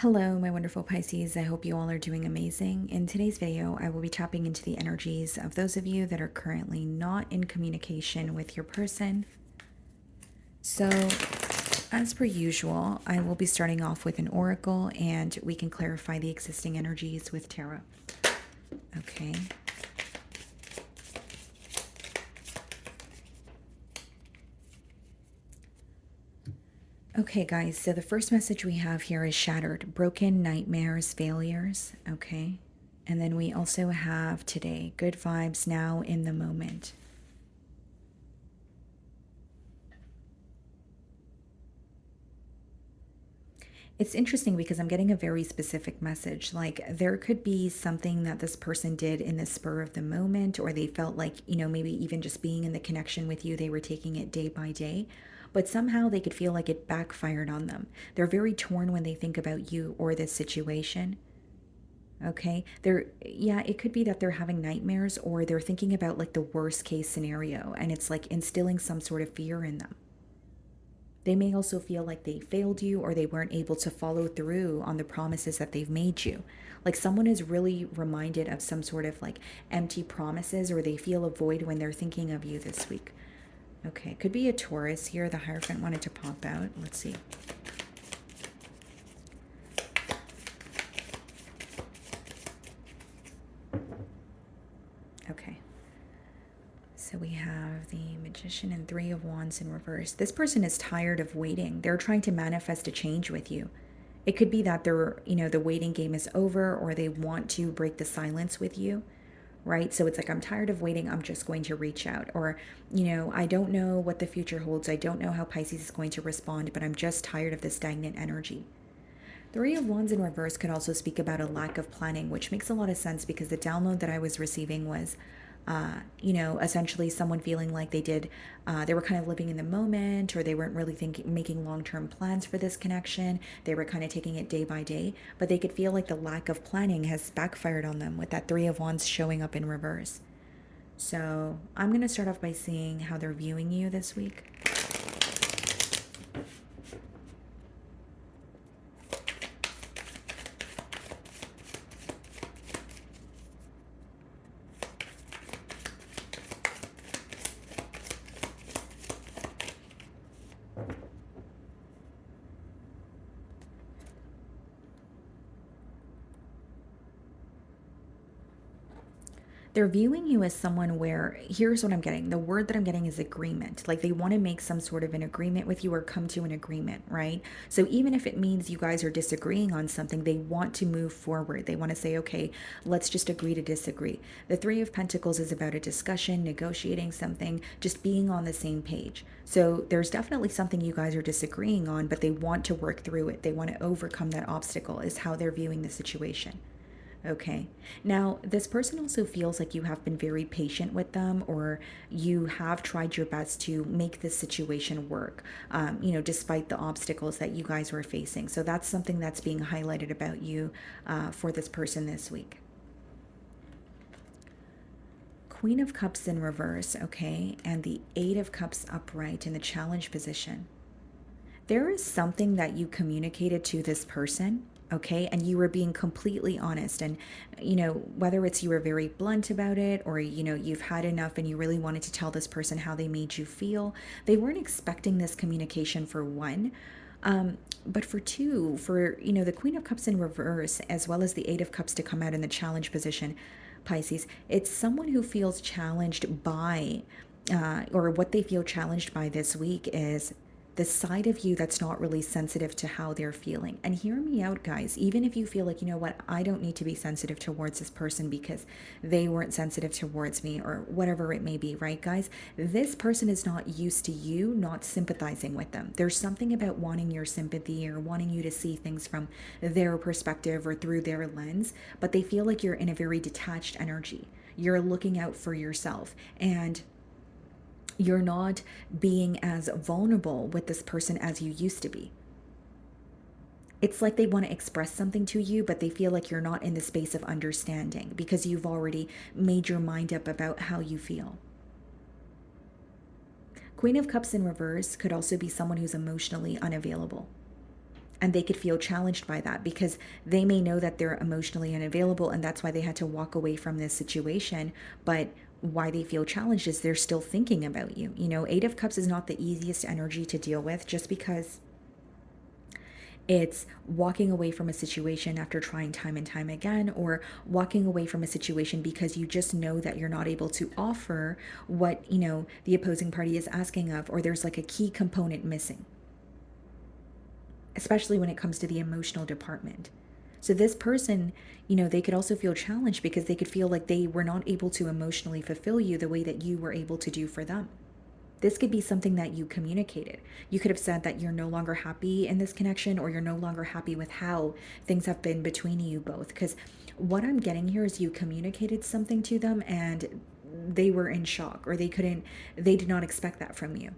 Hello, my wonderful Pisces. I hope you all are doing amazing. In today's video, I will be tapping into the energies of those of you that are currently not in communication with your person. So, as per usual, I will be starting off with an oracle and we can clarify the existing energies with tarot. Okay. Okay, guys, so the first message we have here is shattered, broken, nightmares, failures. Okay. And then we also have today, good vibes now in the moment. It's interesting because I'm getting a very specific message. Like, there could be something that this person did in the spur of the moment, or they felt like, maybe even just being in the connection with you, they were taking it day by day. But somehow they could feel like it backfired on them. They're very torn when they think about you or this situation. Okay. Yeah, it could be that they're having nightmares or they're thinking about like the worst case scenario and it's like instilling some sort of fear in them. They may also feel like they failed you or they weren't able to follow through on the promises that they've made you. Like someone is really reminded of some sort of like empty promises or they feel a void when they're thinking of you this week. Okay, could be a Taurus here. The Hierophant wanted to pop out. Let's see. Okay. So we have the Magician and Three of Wands in reverse. This person is tired of waiting. They're trying to manifest a change with you. It could be that the waiting game is over or they want to break the silence with you, right? So it's like, I'm tired of waiting. I'm just going to reach out. Or, I don't know what the future holds. I don't know how Pisces is going to respond, but I'm just tired of the stagnant energy. Three of Wands in reverse could also speak about a lack of planning, which makes a lot of sense because the download that I was receiving was, essentially someone feeling like they were kind of living in the moment, or they weren't really making long-term plans for this connection. They were kind of taking it day by day, but they could feel like the lack of planning has backfired on them with that Three of Wands showing up in reverse. So I'm going to start off by seeing how they're viewing you this week. They're viewing you as someone where, here's what I'm getting. The word that I'm getting is agreement. Like they want to make some sort of an agreement with you or come to an agreement, right? So even if it means you guys are disagreeing on something, they want to move forward. They want to say, okay, let's just agree to disagree. The Three of Pentacles is about a discussion, negotiating something, just being on the same page. So there's definitely something you guys are disagreeing on, but they want to work through it. They want to overcome that obstacle, is how they're viewing the situation. Okay. Now, this person also feels like you have been very patient with them, or you have tried your best to make this situation work, despite the obstacles that you guys were facing. So that's something that's being highlighted about you for this person this week. Queen of Cups in reverse, okay, and the Eight of Cups upright in the challenge position. There is something that you communicated to this person, okay, and you were being completely honest, and whether it's you were very blunt about it, or you've had enough and you really wanted to tell this person how they made you feel. They weren't expecting this communication, for one. But for two, for the Queen of Cups in reverse as well as the Eight of Cups to come out in the challenge position, Pisces, it's someone who feels challenged by or what they feel challenged by this week is the side of you that's not really sensitive to how they're feeling. And hear me out, guys. Even if you feel like, you know what, I don't need to be sensitive towards this person because they weren't sensitive towards me, or whatever it may be, right, guys? This person is not used to you not sympathizing with them. There's something about wanting your sympathy or wanting you to see things from their perspective or through their lens, but they feel like you're in a very detached energy. You're looking out for yourself, and you're not being as vulnerable with this person as you used to be. It's like they want to express something to you, but they feel like you're not in the space of understanding because you've already made your mind up about how you feel. Queen of Cups in reverse could also be someone who's emotionally unavailable. And they could feel challenged by that because they may know that they're emotionally unavailable and that's why they had to walk away from this situation. But why they feel challenged is they're still thinking about you. You know, Eight of Cups is not the easiest energy to deal with just because it's walking away from a situation after trying time and time again, or walking away from a situation because you just know that you're not able to offer what, the opposing party is asking of, or there's like a key component missing, especially when it comes to the emotional department. So this person, they could also feel challenged because they could feel like they were not able to emotionally fulfill you the way that you were able to do for them. This could be something that you communicated. You could have said that you're no longer happy in this connection, or you're no longer happy with how things have been between you both. Because what I'm getting here is you communicated something to them and they were in shock, or they did not expect that from you.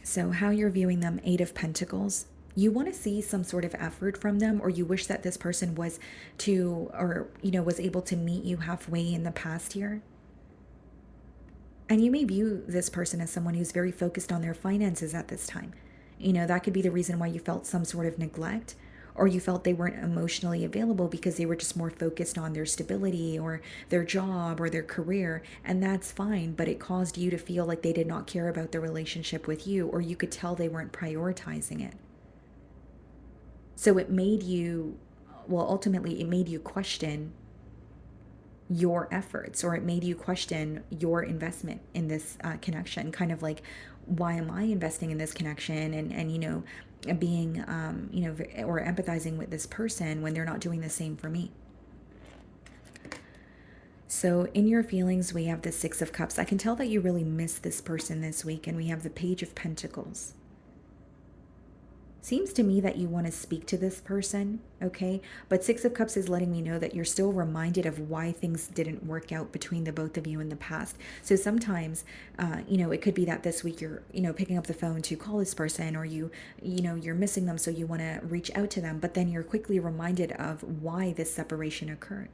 So how you're viewing them, Eight of Pentacles. You want to see some sort of effort from them, or you wish that this person was was able to meet you halfway in the past year. And you may view this person as someone who's very focused on their finances at this time. That could be the reason why you felt some sort of neglect, or you felt they weren't emotionally available because they were just more focused on their stability or their job or their career. And that's fine, but it caused you to feel like they did not care about the relationship with you, or you could tell they weren't prioritizing it. So ultimately, it made you question your efforts, or it made you question your investment in this connection. Kind of like, why am I investing in this connection? And being, or empathizing with this person when they're not doing the same for me. So in your feelings, we have the Six of Cups. I can tell that you really miss this person this week, and we have the Page of Pentacles. Seems to me that you want to speak to this person, okay? But Six of Cups is letting me know that you're still reminded of why things didn't work out between the both of you in the past. So sometimes, it could be that this week you're, picking up the phone to call this person, or you're missing them, so you want to reach out to them. But then you're quickly reminded of why this separation occurred.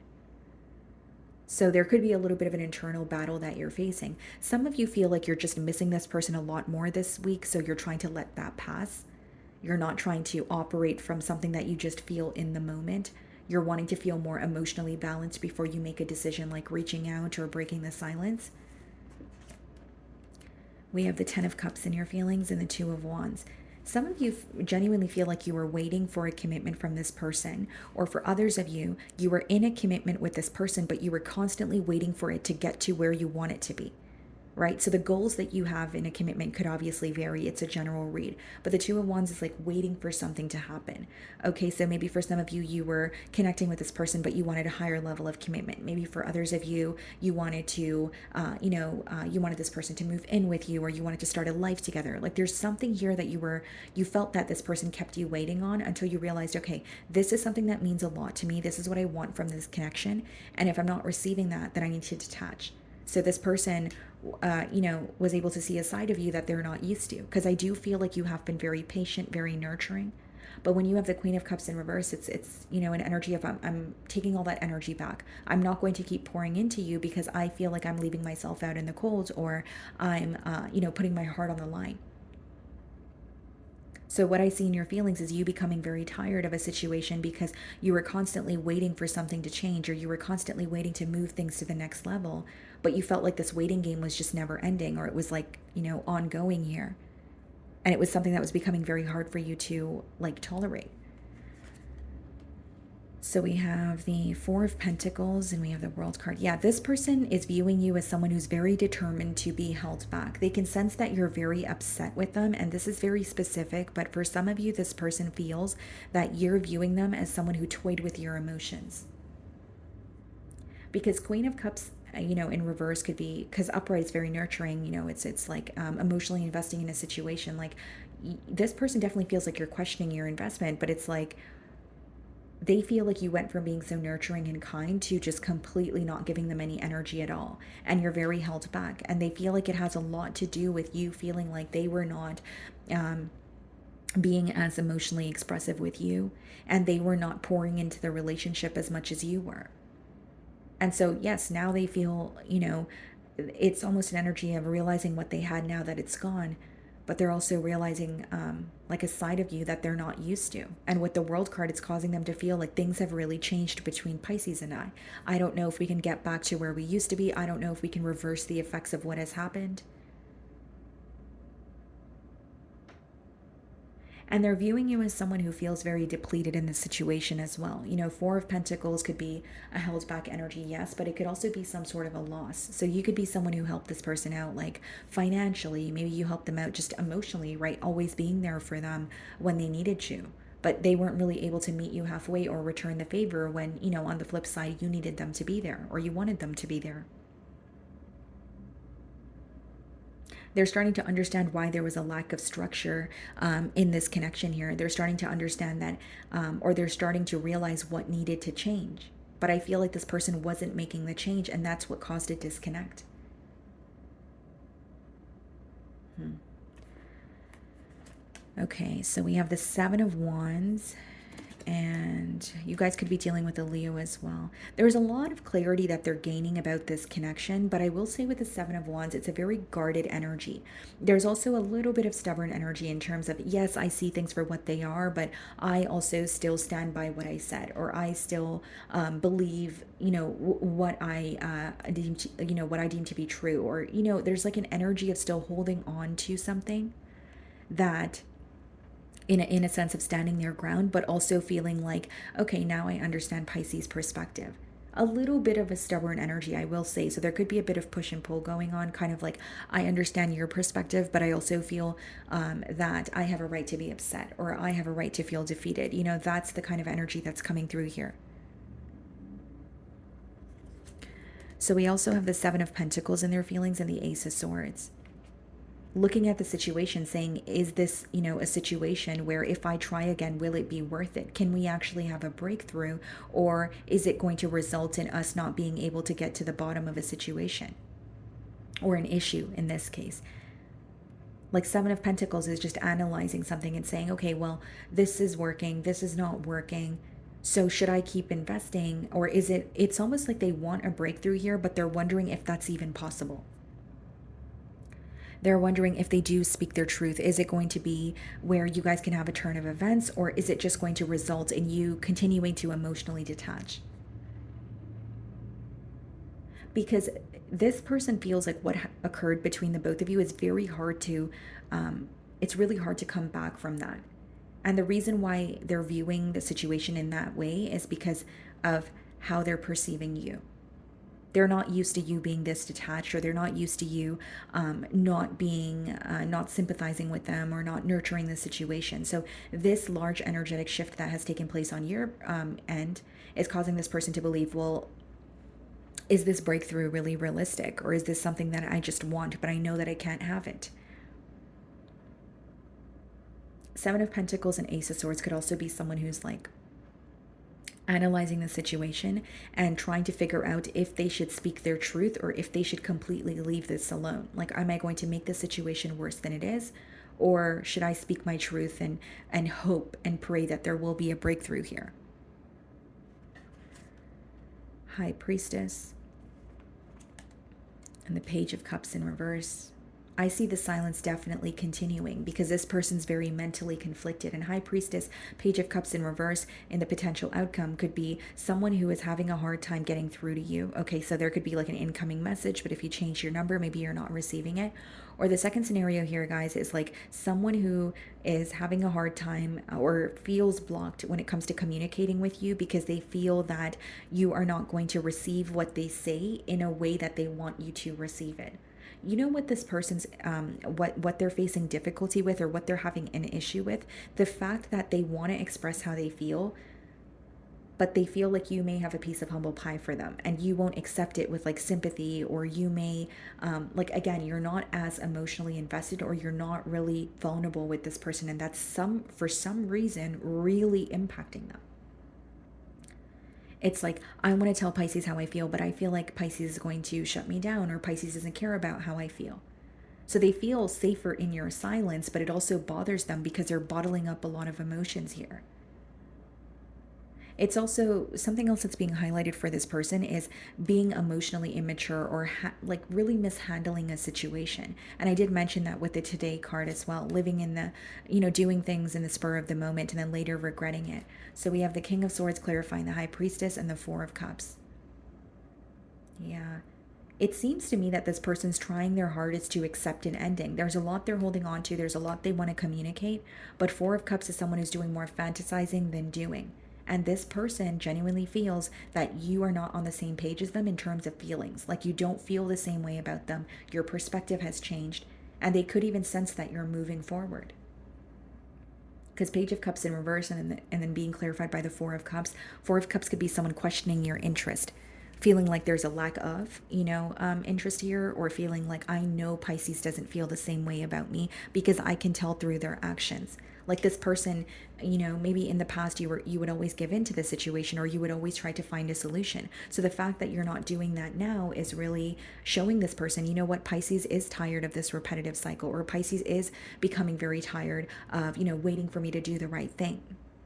So there could be a little bit of an internal battle that you're facing. Some of you feel like you're just missing this person a lot more this week, so you're trying to let that pass. You're not trying to operate from something that you just feel in the moment. You're wanting to feel more emotionally balanced before you make a decision, like reaching out or breaking the silence. We have the Ten of Cups in your feelings and the Two of Wands. Some of you genuinely feel like you were waiting for a commitment from this person, or for others of you, you were in a commitment with this person, but you were constantly waiting for it to get to where you want it to be. Right? So the goals that you have in a commitment could obviously vary. It's a general read. But the Two of Wands is like waiting for something to happen. Okay, so maybe for some of you, you were connecting with this person, but you wanted a higher level of commitment. Maybe for others of you, you wanted to, you wanted this person to move in with you, or you wanted to start a life together. Like there's something here that you felt that this person kept you waiting on until you realized, okay, this is something that means a lot to me. This is what I want from this connection. And if I'm not receiving that, then I need to detach. So this person, was able to see a side of you that they're not used to. Because I do feel like you have been very patient, very nurturing. But when you have the Queen of Cups in reverse, it's an energy of I'm taking all that energy back. I'm not going to keep pouring into you because I feel like I'm leaving myself out in the cold, or I'm, putting my heart on the line. So what I see in your feelings is you becoming very tired of a situation because you were constantly waiting for something to change, or you were constantly waiting to move things to the next level, but you felt like this waiting game was just never ending, or it was like, ongoing here. And it was something that was becoming very hard for you to tolerate. So we have the Four of Pentacles and we have the World card. Yeah, this person is viewing you as someone who's very determined to be held back. They can sense that you're very upset with them, and this is very specific, but for some of you, this person feels that you're viewing them as someone who toyed with your emotions. Because Queen of Cups, in reverse could be, because upright is very nurturing, it's like emotionally investing in a situation. Like this person definitely feels like you're questioning your investment, but it's like, they feel like you went from being so nurturing and kind to just completely not giving them any energy at all. And you're very held back. And they feel like it has a lot to do with you feeling like they were not being as emotionally expressive with you. And they were not pouring into the relationship as much as you were. And so, yes, now they feel, it's almost an energy of realizing what they had now that it's gone. but they're also realizing like a side of you that they're not used to. And with the World card, it's causing them to feel like things have really changed between Pisces and I. I don't know if we can get back to where we used to be. I don't know if we can reverse the effects of what has happened. And they're viewing you as someone who feels very depleted in this situation as well. You know, Four of Pentacles could be a held back energy, yes, but it could also be some sort of a loss. So you could be someone who helped this person out, like financially. Maybe you helped them out just emotionally, right? Always being there for them when they needed you. But they weren't really able to meet you halfway or return the favor when, you know, on the flip side, you needed them to be there or you wanted them to be there. They're starting to understand why there was a lack of structure in this connection here. They're starting to understand that, or they're starting to realize what needed to change. But I feel like this person wasn't making the change, and that's what caused a disconnect. Okay, so we have the Seven of Wands, and you guys could be dealing with a Leo as well. There's a lot of clarity that they're gaining about this connection, but I will say with the Seven of Wands, it's a very guarded energy. There's also a little bit of stubborn energy in terms of, yes, I see things for what they are, but I also still stand by what I said, or I still believe, you know, what I deem to, you know, what I deem to be true, or, you know, there's like an energy of still holding on to something that in a sense of standing their ground, but also feeling like, okay, now I understand Pisces' perspective. A little bit of a stubborn energy, I will say. So there could be a bit of push and pull going on, kind of like, I understand your perspective, but I also feel that I have a right to be upset, or I have a right to feel defeated. You know, that's the kind of energy that's coming through here. So we also have the Seven of Pentacles in their feelings and the Ace of Swords. Looking at the situation, saying, is this, you know, a situation where if I try again, will it be worth it? Can we actually have a breakthrough? Or is it going to result in us not being able to get to the bottom of a situation or an issue in this case? Like Seven of Pentacles is just analyzing something and saying, okay, well, this is working, this is not working. So should I keep investing? Or is it's almost like they want a breakthrough here, but they're wondering if that's even possible. They're wondering if they do speak their truth, is it going to be where you guys can have a turn of events, or is it just going to result in you continuing to emotionally detach? Because this person feels like what occurred between the both of you is very hard to, it's really hard to come back from that. And the reason why they're viewing the situation in that way is because of how they're perceiving you. They're not used to you being this detached, or they're not used to you not being, not sympathizing with them, or not nurturing the situation. So this large energetic shift that has taken place on your end is causing this person to believe, well, is this breakthrough really realistic? Or is this something that I just want, but I know that I can't have it? Seven of Pentacles and Ace of Swords could also be someone who's like analyzing the situation and trying to figure out if they should speak their truth or if they should completely leave this alone. Like, am I going to make the situation worse than it is? Or should I speak my truth and hope and pray that there will be a breakthrough here? High Priestess and the Page of Cups in reverse. I see the silence definitely continuing because this person's very mentally conflicted. And High Priestess, Page of Cups in reverse, in the potential outcome could be someone who is having a hard time getting through to you. Okay, so there could be like an incoming message, but if you change your number, maybe you're not receiving it. Or the second scenario here, guys, is like someone who is having a hard time or feels blocked when it comes to communicating with you because they feel that you are not going to receive what they say in a way that they want you to receive it. You know what this person's what they're facing difficulty with, or what they're having an issue with? The fact that they want to express how they feel, but they feel like you may have a piece of humble pie for them and you won't accept it with like sympathy, or you may like, again, you're not as emotionally invested, or you're not really vulnerable with this person, and that's for some reason really impacting them. It's like, I want to tell Pisces how I feel, but I feel like Pisces is going to shut me down, or Pisces doesn't care about how I feel. So they feel safer in your silence, but it also bothers them because they're bottling up a lot of emotions here. It's also something else that's being highlighted for this person is being emotionally immature or like really mishandling a situation. And I did mention that with the today card as well, living in the, doing things in the spur of the moment and then later regretting it. So we have the King of Swords clarifying the High Priestess and the Four of Cups. Yeah. It seems to me that this person's trying their hardest to accept an ending. There's a lot they're holding on to, there's a lot they want to communicate, but Four of Cups is someone who's doing more fantasizing than doing. And this person genuinely feels that you are not on the same page as them in terms of feelings. Like you don't feel the same way about them. Your perspective has changed. And they could even sense that you're moving forward. Because Page of Cups in reverse and then being clarified by the Four of Cups. Four of Cups could be someone questioning your interest, feeling like there's a lack of, interest here, or feeling like I know Pisces doesn't feel the same way about me because I can tell through their actions. Like this person, maybe in the past you would always give in to the situation, or you would always try to find a solution. So the fact that you're not doing that now is really showing this person, you know what, Pisces is tired of this repetitive cycle, or Pisces is becoming very tired of, waiting for me to do the right thing.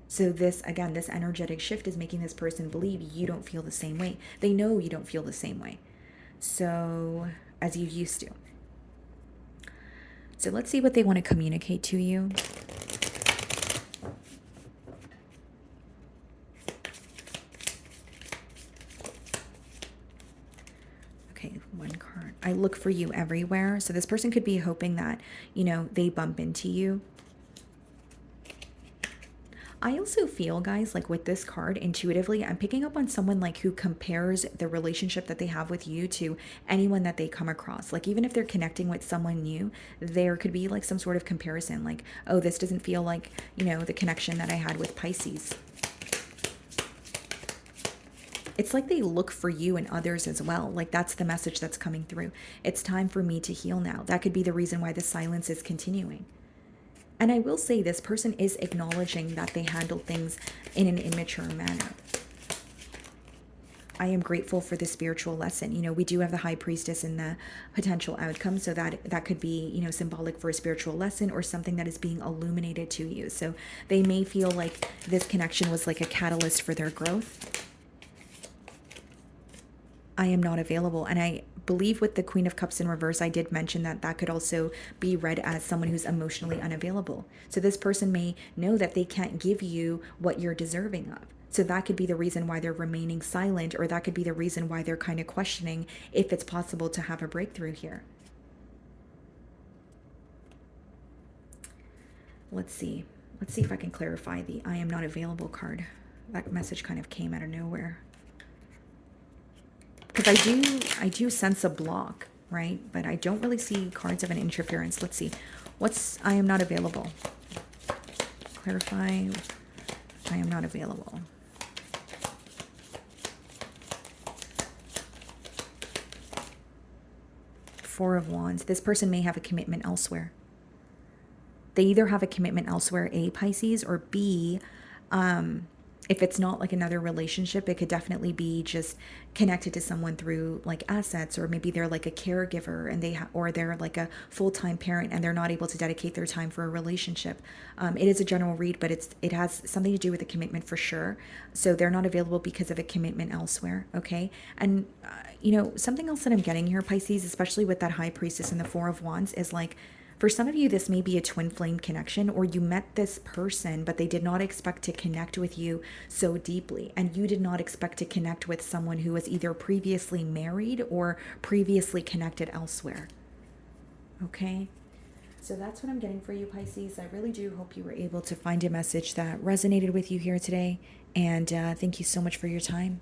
So this, again, this energetic shift is making this person believe you don't feel the same way. They know you don't feel the same way. So, as you used to. So let's see what they want to communicate to you. Okay, one card. I look for you everywhere. So this person could be hoping that, they bump into you. I also feel, guys, like with this card, intuitively, I'm picking up on someone like who compares the relationship that they have with you to anyone that they come across. Like even if they're connecting with someone new, there could be like some sort of comparison, like, oh, this doesn't feel like, the connection that I had with Pisces. It's like they look for you and others as well. Like that's the message that's coming through. It's time for me to heal now. That could be the reason why the silence is continuing. And I will say this person is acknowledging that they handled things in an immature manner. I am grateful for the spiritual lesson. We do have the High Priestess in the potential outcome, so that could be, symbolic for a spiritual lesson or something that is being illuminated to you. So they may feel like this connection was like a catalyst for their growth. I am not available. And I believe with the Queen of Cups in reverse, I did mention that could also be read as someone who's emotionally unavailable. So this person may know that they can't give you what you're deserving of. So that could be the reason why they're remaining silent, or that could be the reason why they're kind of questioning if it's possible to have a breakthrough here. Let's see. Let's see if I can clarify the I am not available card. That message kind of came out of nowhere. Because I do sense a block, right? But I don't really see cards of an interference. Let's see. What's I am not available? Clarify. I am not available. Four of Wands. This person may have a commitment elsewhere. They either have a commitment elsewhere, A, Pisces, or B, if it's not like another relationship, it could definitely be just connected to someone through like assets, or maybe they're like a caregiver and or they're like a full-time parent and they're not able to dedicate their time for a relationship. It is a general read, but it has something to do with a commitment for sure. So they're not available because of a commitment elsewhere. Okay. And, something else that I'm getting here, Pisces, especially with that High Priestess and the Four of Wands, is like, for some of you, this may be a twin flame connection, or you met this person, but they did not expect to connect with you so deeply. And you did not expect to connect with someone who was either previously married or previously connected elsewhere. Okay? So that's what I'm getting for you, Pisces. I really do hope you were able to find a message that resonated with you here today. And thank you so much for your time.